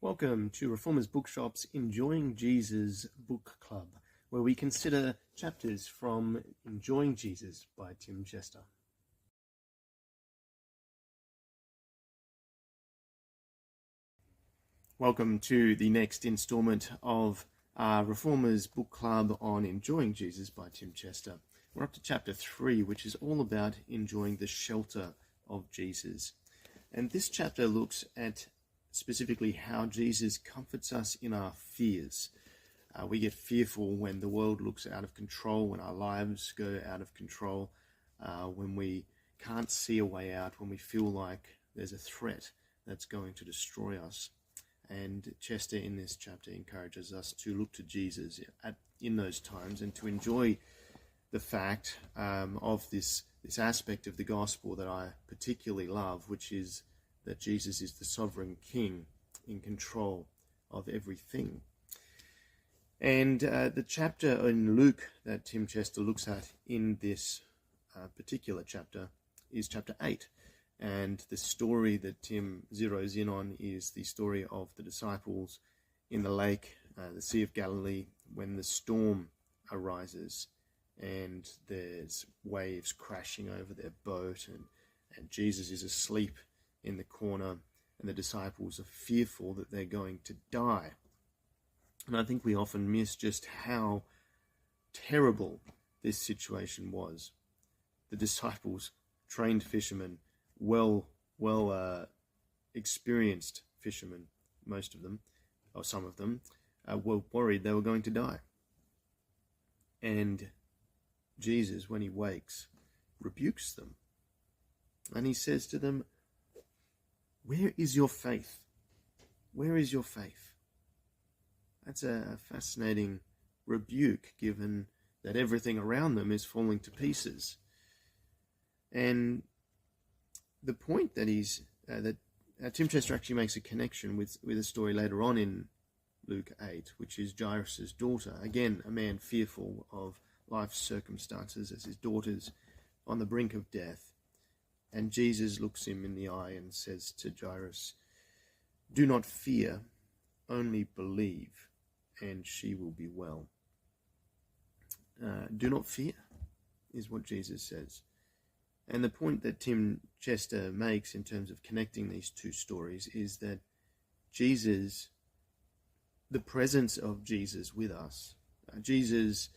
Welcome to Reformers Bookshop's Enjoying Jesus Book Club, where we consider chapters from Enjoying Jesus by Tim Chester. Welcome to the next installment of our Reformers Book Club on Enjoying Jesus by Tim Chester. We're up to chapter 3, which is all about enjoying the shelter of Jesus. And this chapter looks at specifically how Jesus comforts us in our fears. We get fearful when the world looks out of control, when our lives go out of control, when we can't see a way out, when we feel like there's a threat that's going to destroy us. And Chester in this chapter encourages us to look to Jesus in those times and to enjoy the fact of this aspect of the gospel that I particularly love, which is that Jesus is the sovereign king in control of everything. And the chapter in Luke that Tim Chester looks at in this particular chapter is chapter 8. And the story that Tim zeroes in on is the story of the disciples in the lake, the Sea of Galilee, when the storm arises and there's waves crashing over their boat and Jesus is asleep in the corner, and the disciples are fearful that they're going to die. And I think we often miss just how terrible this situation was. The disciples, trained fishermen, well experienced fishermen, most of them, or some of them, were worried they were going to die. And Jesus, when he wakes, rebukes them. And he says to them, "Where is your faith? Where is your faith?" That's a fascinating rebuke, given that everything around them is falling to pieces. And the point that Tim Chester actually makes a connection with a story later on in Luke 8, which is Jairus' daughter. Again, a man fearful of life's circumstances as his daughter's on the brink of death. And Jesus looks him in the eye and says to Jairus, "Do not fear, only believe, and she will be well." Do not fear, is what Jesus says. And the point that Tim Chester makes in terms of connecting these two stories is that Jesus, the presence of Jesus with us, Jesus'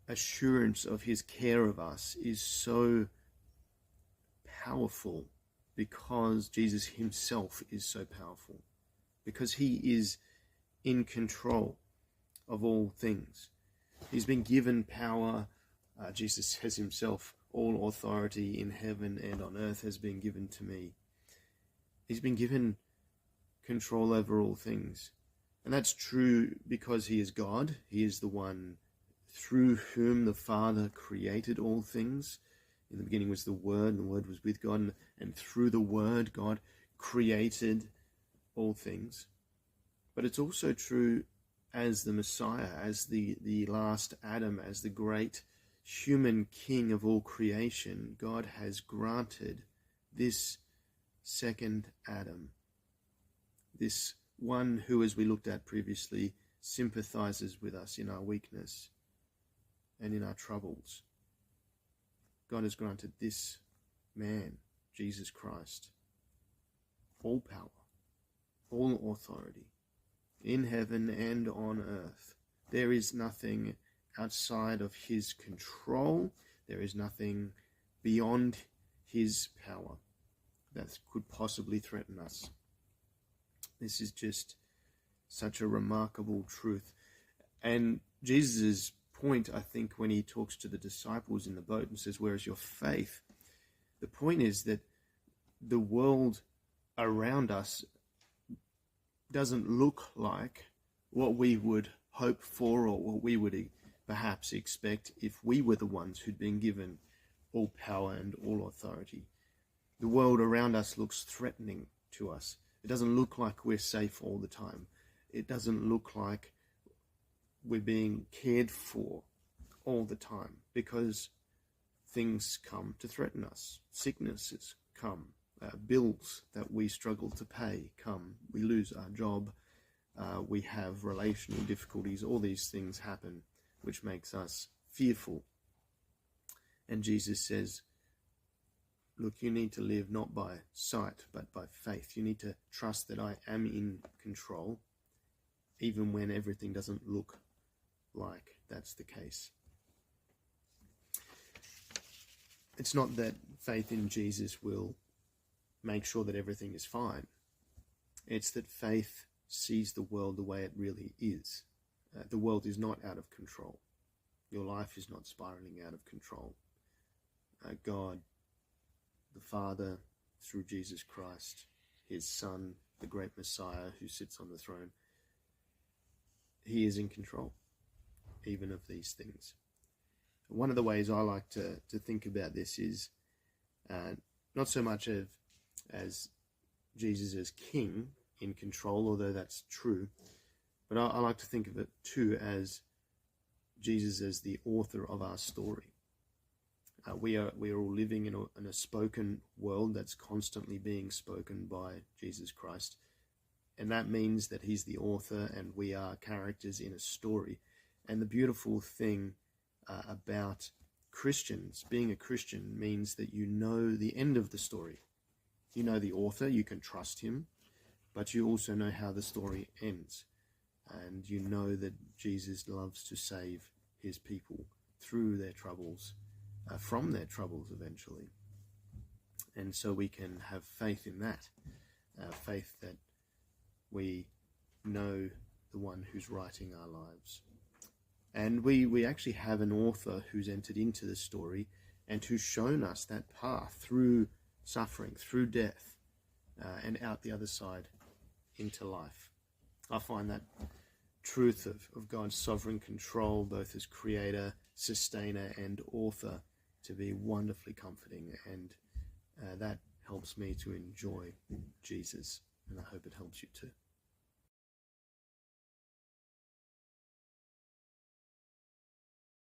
assurance of his care of us is so powerful because Jesus himself is so powerful, because he is in control of all things. He's been given power. Jesus says himself, "All authority in heaven and on earth has been given to me." He's been given control over all things. And that's true because he is God. He is the one through whom the Father created all things. In the beginning was the Word, and the Word was with God, and through the Word, God created all things. But it's also true as the Messiah, as the last Adam, as the great human king of all creation. God has granted this second Adam, this one who, as we looked at previously, sympathizes with us in our weakness and in our troubles. God has granted this man, Jesus Christ, all power, all authority in heaven and on earth. There is nothing outside of his control. There is nothing beyond his power that could possibly threaten us. This is just such a remarkable truth. And Jesus' point, I think, when he talks to the disciples in the boat and says, "Where is your faith?" The point is that the world around us doesn't look like what we would hope for or what we would perhaps expect if we were the ones who'd been given all power and all authority. The world around us looks threatening to us. It doesn't look like we're safe all the time. It doesn't look like we're being cared for all the time, because things come to threaten us. Sicknesses come, bills that we struggle to pay come. We lose our job. We have relational difficulties. All these things happen, which makes us fearful. And Jesus says, look, you need to live not by sight, but by faith. You need to trust that I am in control, even when everything doesn't look like that's the case. It's not that faith in Jesus will make sure that everything is fine. It's that faith sees the world the way it really is. The world is not out of control. Your life is not spiraling out of control. God, the Father, through Jesus Christ, his Son, the great Messiah who sits on the throne, he is in control, even of these things. One of the ways I like to think about this is not so much as Jesus as king in control, although that's true, but I like to think of it too as Jesus as the author of our story. We are all living in a spoken world that's constantly being spoken by Jesus Christ. And that means that he's the author and we are characters in a story. And the beautiful thing about Christians, being a Christian, means that you know the end of the story. You know the author, you can trust him, but you also know how the story ends. And you know that Jesus loves to save his people through their troubles, from their troubles eventually. And so we can have faith in that, faith that we know the one who's writing our lives. And we actually have an author who's entered into the story and who's shown us that path through suffering, through death, and out the other side into life. I find that truth of God's sovereign control, both as creator, sustainer, and author, to be wonderfully comforting, and that helps me to enjoy Jesus, and I hope it helps you too.